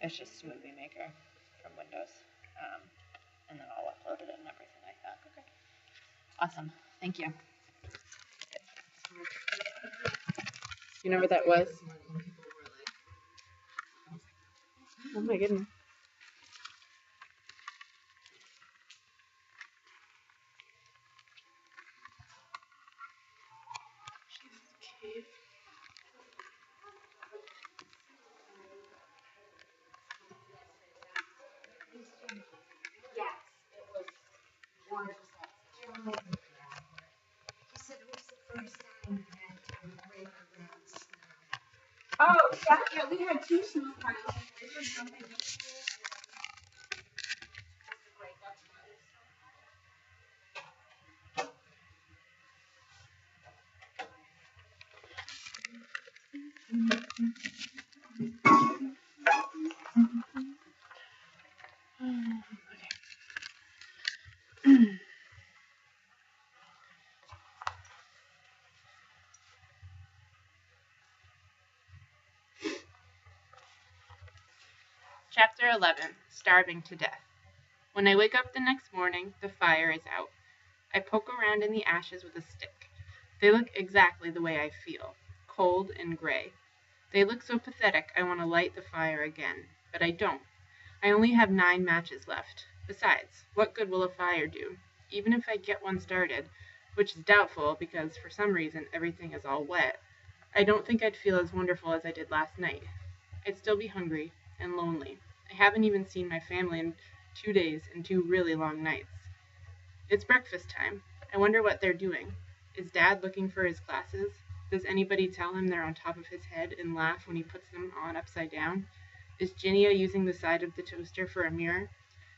It's just Smoothie Maker from Windows. And then I'll upload it and everything like that. Okay. Awesome. Thank you. You know what that was? Oh my goodness. Oh, yeah, we had 2 snow piles. Chapter 11, Starving to Death. When I wake up the next morning, the fire is out. I poke around in the ashes with a stick. They look exactly the way I feel, cold and gray. They look so pathetic I want to light the fire again, but I don't. I only have 9 matches left. Besides, what good will a fire do? Even if I get one started, which is doubtful because for some reason everything is all wet, I don't think I'd feel as wonderful as I did last night. I'd still be hungry and lonely. I haven't even seen my family in 2 days and 2 really long nights. It's breakfast time. I wonder what they're doing. Is Dad looking for his glasses? Does anybody tell him they're on top of his head and laugh when he puts them on upside down? Is Ginia using the side of the toaster for a mirror?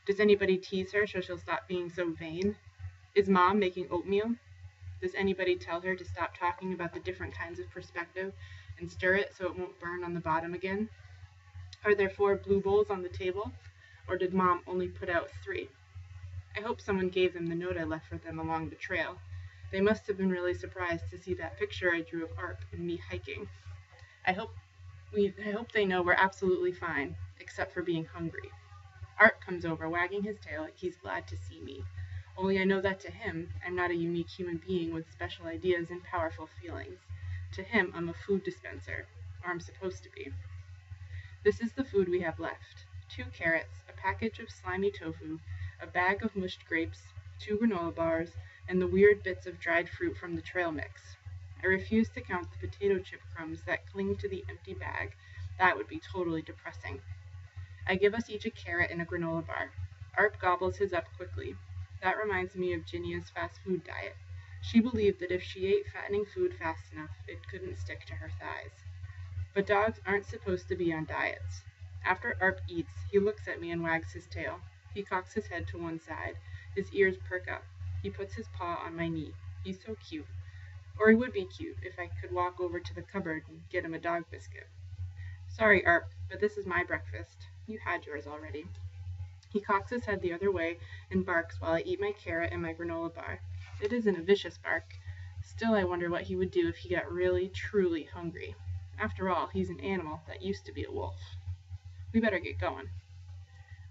Does anybody tease her so she'll stop being so vain? Is Mom making oatmeal? Does anybody tell her to stop talking about the different kinds of perspective and stir it so it won't burn on the bottom again? Are there 4 blue bowls on the table? Or did Mom only put out 3? I hope someone gave them the note I left for them along the trail. They must have been really surprised to see that picture I drew of Arp and me hiking. I hope they know we're absolutely fine, except for being hungry. Art comes over, wagging his tail like he's glad to see me. Only I know that to him, I'm not a unique human being with special ideas and powerful feelings. To him, I'm a food dispenser, or I'm supposed to be. This is the food we have left. 2 carrots, a package of slimy tofu, a bag of mushed grapes, 2 granola bars, and the weird bits of dried fruit from the trail mix. I refuse to count the potato chip crumbs that cling to the empty bag. That would be totally depressing. I give us each a carrot and a granola bar. Arp gobbles his up quickly. That reminds me of Ginia's fast food diet. She believed that if she ate fattening food fast enough, it couldn't stick to her thighs. But dogs aren't supposed to be on diets. After Arp eats, he looks at me and wags his tail. He cocks his head to one side. His ears perk up. He puts his paw on my knee. He's so cute. Or he would be cute if I could walk over to the cupboard and get him a dog biscuit. Sorry, Arp, but this is my breakfast. You had yours already. He cocks his head the other way and barks while I eat my carrot and my granola bar. It isn't a vicious bark. Still, I wonder what he would do if he got really, truly hungry. After all, he's an animal that used to be a wolf. We better get going.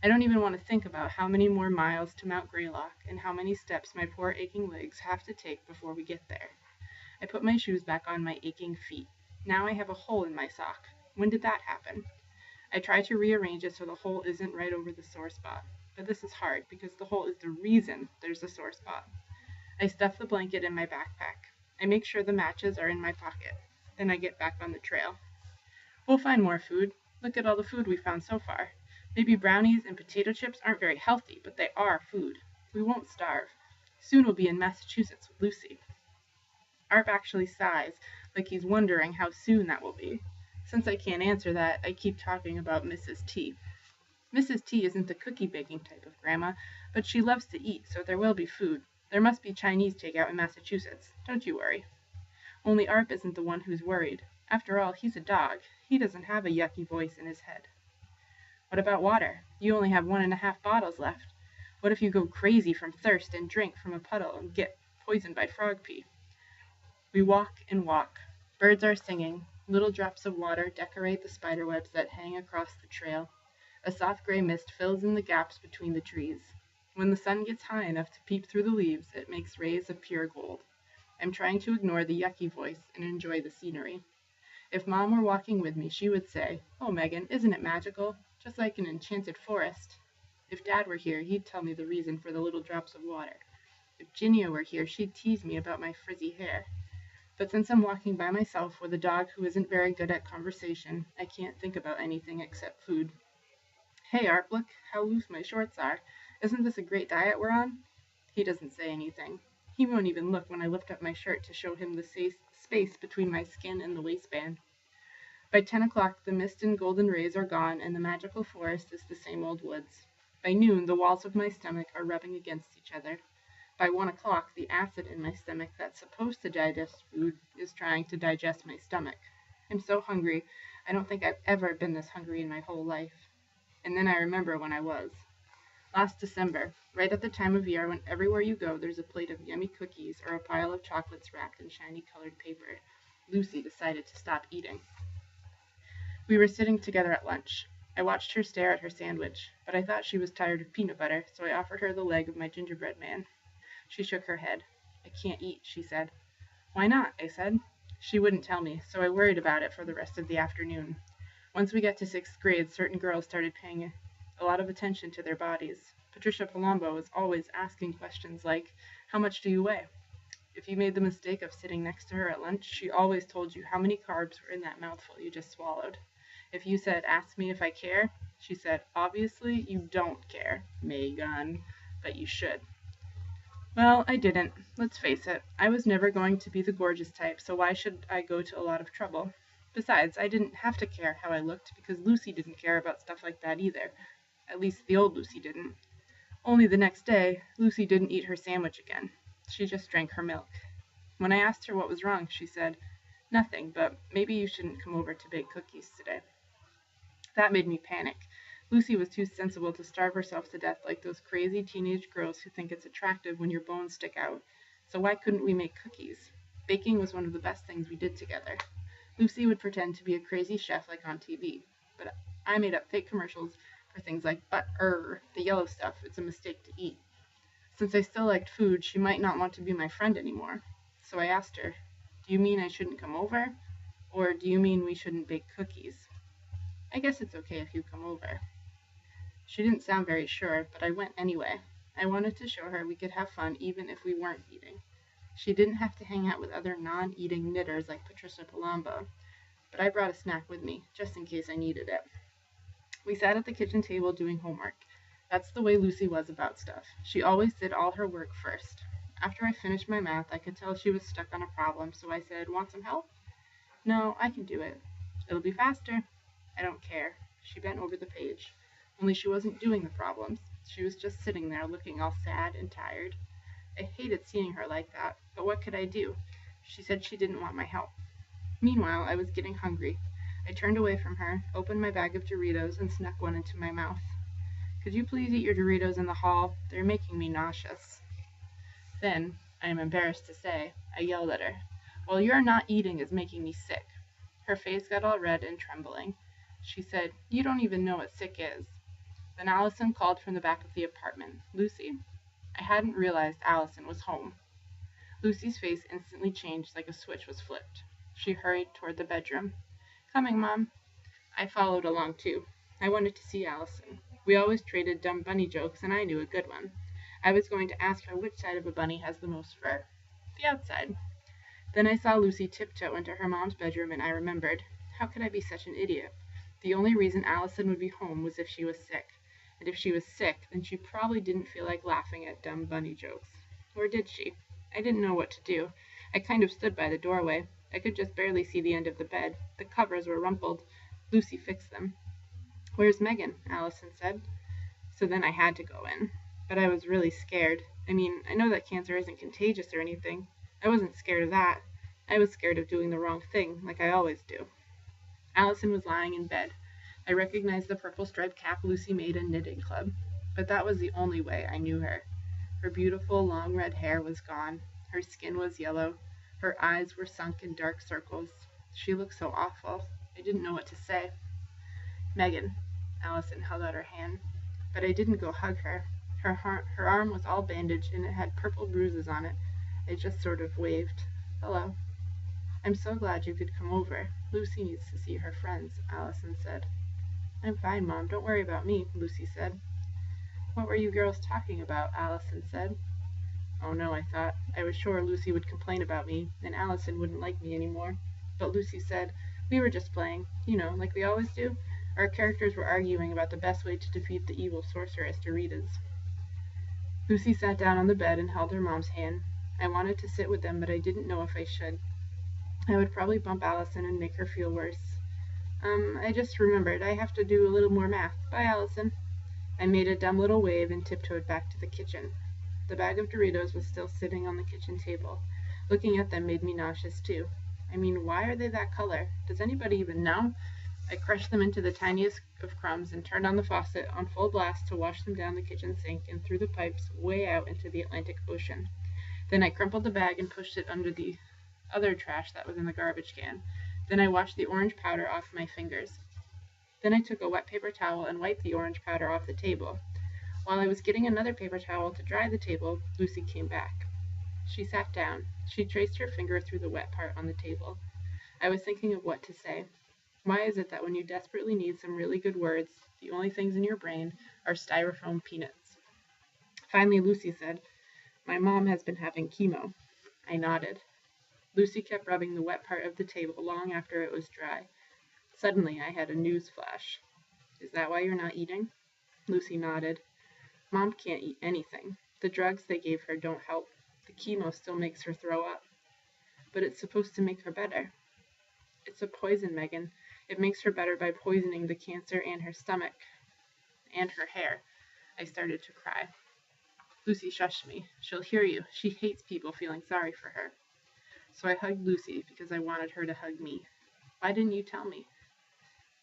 I don't even want to think about how many more miles to Mount Greylock and how many steps my poor aching legs have to take before we get there. I put my shoes back on my aching feet. Now I have a hole in my sock. When did that happen? I try to rearrange it so the hole isn't right over the sore spot, but this is hard because the hole is the reason there's a sore spot. I stuff the blanket in my backpack. I make sure the matches are in my pocket. Then I get back on the trail. We'll find more food. Look at all the food we found so far. Maybe brownies and potato chips aren't very healthy, but they are food. We won't starve. Soon we'll be in Massachusetts with Lucy. Arp actually sighs, like he's wondering how soon that will be. Since I can't answer that, I keep talking about Mrs. T. Mrs. T isn't the cookie baking type of grandma, but she loves to eat, so there will be food. There must be Chinese takeout in Massachusetts. Don't you worry. Only Arp isn't the one who's worried. After all, he's a dog. He doesn't have a yucky voice in his head. What about water? You only have 1.5 bottles left. What if you go crazy from thirst and drink from a puddle and get poisoned by frog pee? We walk and walk. Birds are singing. Little drops of water decorate the spider webs that hang across the trail. A soft gray mist fills in the gaps between the trees. When the sun gets high enough to peep through the leaves, it makes rays of pure gold. I'm trying to ignore the yucky voice and enjoy the scenery. If Mom were walking with me, she would say, "Oh, Megan, isn't it magical? Just like an enchanted forest." If Dad were here, he'd tell me the reason for the little drops of water. If Ginnia were here, she'd tease me about my frizzy hair. But since I'm walking by myself with a dog who isn't very good at conversation, I can't think about anything except food. "Hey, Art, look how loose my shorts are. Isn't this a great diet we're on?" He doesn't say anything. He won't even look when I lift up my shirt to show him the space between my skin and the waistband. By 10 o'clock, the mist and golden rays are gone, and the magical forest is the same old woods. By noon, the walls of my stomach are rubbing against each other. By 1 o'clock, the acid in my stomach that's supposed to digest food is trying to digest my stomach. I'm so hungry. I don't think I've ever been this hungry in my whole life. And then I remember when I was. Last December, right at the time of year when everywhere you go there's a plate of yummy cookies or a pile of chocolates wrapped in shiny colored paper, Lucy decided to stop eating. We were sitting together at lunch. I watched her stare at her sandwich, but I thought she was tired of peanut butter, so I offered her the leg of my gingerbread man. She shook her head. "I can't eat," she said. "Why not?" I said. She wouldn't tell me, so I worried about it for the rest of the afternoon. Once we got to 6th grade, certain girls started paying a lot of attention to their bodies. Patricia Palumbo was always asking questions like, "How much do you weigh?" If you made the mistake of sitting next to her at lunch, she always told you how many carbs were in that mouthful you just swallowed. If you said, "Ask me if I care," she said, "Obviously you don't care, Megan, but you should." Well, I didn't. Let's face it. I was never going to be the gorgeous type, so why should I go to a lot of trouble? Besides, I didn't have to care how I looked because Lucy didn't care about stuff like that either. At least the old Lucy didn't. Only the next day, Lucy didn't eat her sandwich again. She just drank her milk. When I asked her what was wrong, she said, "Nothing, but maybe you shouldn't come over to bake cookies today." That made me panic. Lucy was too sensible to starve herself to death like those crazy teenage girls who think it's attractive when your bones stick out. So why couldn't we make cookies? Baking was one of the best things we did together. Lucy would pretend to be a crazy chef like on TV, but I made up fake commercials for things like the yellow stuff, it's a mistake to eat. Since I still liked food, she might not want to be my friend anymore. So I asked her, "Do you mean I shouldn't come over? Or do you mean we shouldn't bake cookies? I guess it's okay if you come over." She didn't sound very sure, but I went anyway. I wanted to show her we could have fun even if we weren't eating. She didn't have to hang out with other non-eating knitters like Patricia Palumbo, but I brought a snack with me, just in case I needed it. We sat at the kitchen table doing homework. That's the way Lucy was about stuff. She always did all her work first. After I finished my math, I could tell she was stuck on a problem, so I said, "Want some help?" "No, I can do it." "It'll be faster." "I don't care." She bent over the page. Only she wasn't doing the problems. She was just sitting there looking all sad and tired. I hated seeing her like that, but what could I do? She said she didn't want my help. Meanwhile, I was getting hungry. I turned away from her, opened my bag of Doritos, and snuck one into my mouth. "Could you please eat your Doritos in the hall? They're making me nauseous." Then, I am embarrassed to say, I yelled at her, "Well, your not eating is making me sick." Her face got all red and trembling. She said, "You don't even know what sick is." Then Allison called from the back of the apartment, "Lucy?" I hadn't realized Allison was home. Lucy's face instantly changed like a switch was flipped. She hurried toward the bedroom. "Coming, Mom." I followed along too. I wanted to see Allison. We always traded dumb bunny jokes, and I knew a good one. I was going to ask her which side of a bunny has the most fur. The outside. Then I saw Lucy tiptoe into her mom's bedroom, and I remembered. How could I be such an idiot? The only reason Allison would be home was if she was sick. And if she was sick, then she probably didn't feel like laughing at dumb bunny jokes. Or did she? I didn't know what to do. I kind of stood by the doorway. I could just barely see the end of the bed. The covers were rumpled. Lucy fixed them. "Where's Megan?" Allison said. So then I had to go in. But I was really scared. I mean, I know that cancer isn't contagious or anything. I wasn't scared of that. I was scared of doing the wrong thing, like I always do. Allison was lying in bed. I recognized the purple striped cap Lucy made in knitting club. But that was the only way I knew her. Her beautiful, long red hair was gone. Her skin was yellow. Her eyes were sunk in dark circles. She looked so awful. I didn't know what to say. "Megan." Allison held out her hand. But I didn't go hug her. Her arm was all bandaged and it had purple bruises on it. I just sort of waved. Hello. I'm so glad you could come over. Lucy needs to see her friends, Allison said. I'm fine, Mom. Don't worry about me, Lucy said. What were you girls talking about? Allison said. Oh no, I thought. I was sure Lucy would complain about me, and Allison wouldn't like me anymore. But Lucy said, we were just playing, like we always do. Our characters were arguing about the best way to defeat the evil sorceress Doritas. Lucy sat down on the bed and held her mom's hand. I wanted to sit with them, but I didn't know if I should. I would probably bump Allison and make her feel worse. I just remembered I have to do a little more math. Bye, Allison. I made a dumb little wave and tiptoed back to the kitchen. The bag of Doritos was still sitting on the kitchen table. Looking at them made me nauseous, too. I mean, why are they that color? Does anybody even know? I crushed them into the tiniest of crumbs and turned on the faucet on full blast to wash them down the kitchen sink and through the pipes way out into the Atlantic Ocean. Then I crumpled the bag and pushed it under the other trash that was in the garbage can. Then I washed the orange powder off my fingers. Then I took a wet paper towel and wiped the orange powder off the table. While I was getting another paper towel to dry the table, Lucy came back. She sat down. She traced her finger through the wet part on the table. I was thinking of what to say. Why is it that when you desperately need some really good words, the only things in your brain are styrofoam peanuts? Finally, Lucy said, My mom has been having chemo. I nodded. Lucy kept rubbing the wet part of the table long after it was dry. Suddenly, I had a news flash. Is that why you're not eating? Lucy nodded. Mom can't eat anything. The drugs they gave her don't help. The chemo still makes her throw up. But it's supposed to make her better. It's a poison, Megan. It makes her better by poisoning the cancer and her stomach and her hair. I started to cry. Lucy shushed me. She'll hear you. She hates people feeling sorry for her. So I hugged Lucy because I wanted her to hug me. Why didn't you tell me?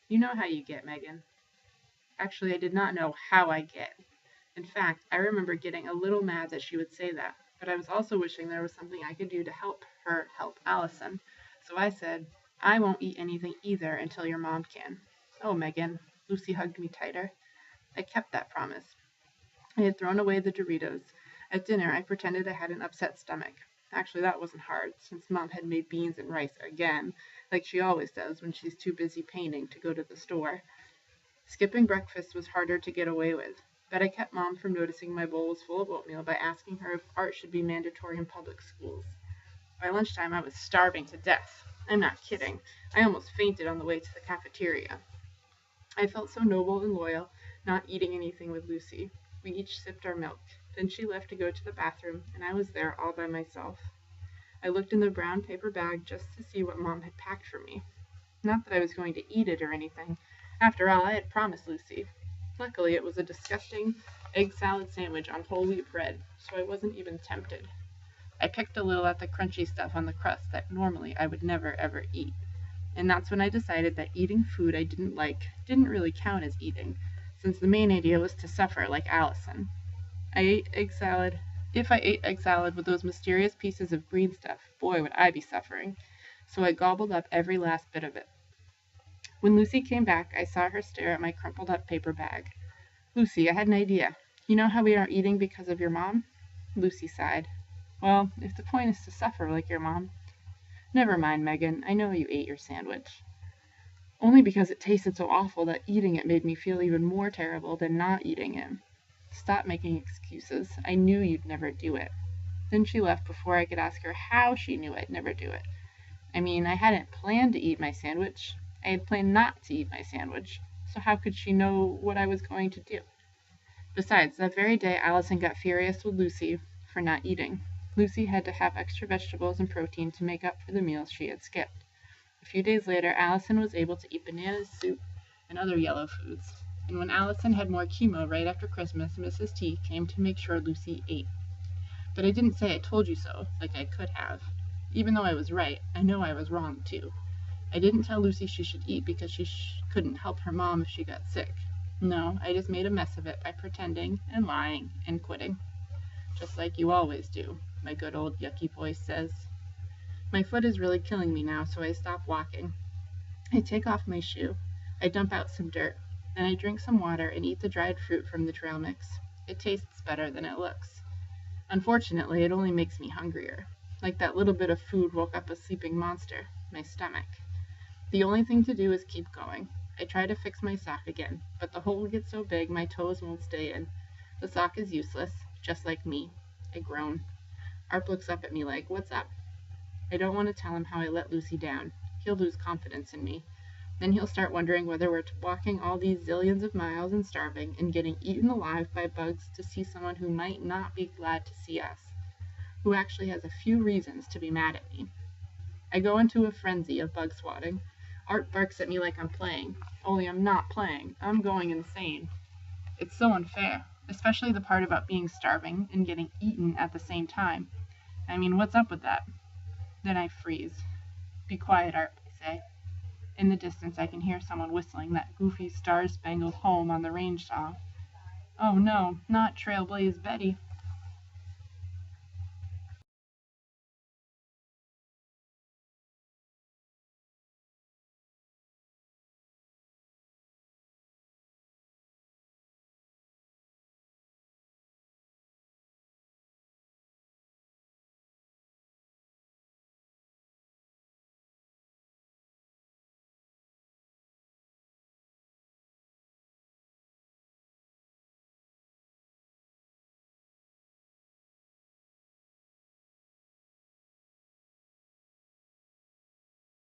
You know how you get, Megan. Actually, I did not know how I get. In fact, I remember getting a little mad that she would say that, but I was also wishing there was something I could do to help her help Allison. So I said, I won't eat anything either until your mom can. Oh, Megan. Lucy hugged me tighter. I kept that promise. I had thrown away the Doritos. At dinner, I pretended I had an upset stomach. Actually, that wasn't hard, since Mom had made beans and rice again, like she always does when she's too busy painting to go to the store. Skipping breakfast was harder to get away with, but I kept Mom from noticing my bowl was full of oatmeal by asking her if art should be mandatory in public schools. By lunchtime, I was starving to death. I'm not kidding. I almost fainted on the way to the cafeteria. I felt so noble and loyal, not eating anything with Lucy. We each sipped our milk. Then she left to go to the bathroom, and I was there all by myself. I looked in the brown paper bag just to see what Mom had packed for me. Not that I was going to eat it or anything. After all, I had promised Lucy. Luckily, it was a disgusting egg salad sandwich on whole wheat bread, so I wasn't even tempted. I picked a little at the crunchy stuff on the crust that normally I would never ever eat. And that's when I decided that eating food I didn't like didn't really count as eating, since the main idea was to suffer like Allison. If I ate egg salad with those mysterious pieces of green stuff, boy would I be suffering. So I gobbled up every last bit of it. When Lucy came back, I saw her stare at my crumpled up paper bag. Lucy, I had an idea. You know how we aren't eating because of your mom? Lucy sighed. Well, if the point is to suffer like your mom. Never mind, Megan. I know you ate your sandwich. Only because it tasted so awful that eating it made me feel even more terrible than not eating it. Stop making excuses. I knew you'd never do it. Then she left before I could ask her how she knew I'd never do it. I mean, I hadn't planned to eat my sandwich. I had planned not to eat my sandwich. So how could she know what I was going to do? Besides, that very day Allison got furious with Lucy for not eating. Lucy had to have extra vegetables and protein to make up for the meals she had skipped. A few days later, Allison was able to eat bananas, soup, and other yellow foods. And when Allison had more chemo right after Christmas, Mrs. T came to make sure Lucy ate. But I didn't say I told you so, like I could have. Even though I was right, I know I was wrong, too. I didn't tell Lucy she should eat because she couldn't help her mom if she got sick. No, I just made a mess of it by pretending and lying and quitting. Just like you always do, my good old yucky voice says. My foot is really killing me now, so I stop walking. I take off my shoe. I dump out some dirt. Then I drink some water and eat the dried fruit from the trail mix. It tastes better than it looks. Unfortunately, it only makes me hungrier. Like that little bit of food woke up a sleeping monster, my stomach. The only thing to do is keep going. I try to fix my sock again, but the hole gets so big my toes won't stay in. The sock is useless, just like me. I groan. Arp looks up at me like, "What's up?" I don't want to tell him how I let Lucy down. He'll lose confidence in me. Then he'll start wondering whether we're walking all these zillions of miles and starving and getting eaten alive by bugs to see someone who might not be glad to see us, who actually has a few reasons to be mad at me. I go into a frenzy of bug swatting. Art barks at me like I'm playing, only I'm not playing. I'm going insane. It's so unfair, especially the part about being starving and getting eaten at the same time. I mean, what's up with that? Then I freeze. "Be quiet, Art," I say. In the distance, I can hear someone whistling that goofy Star Spangled Home on the Range song. Oh no, not Trailblaze Betty.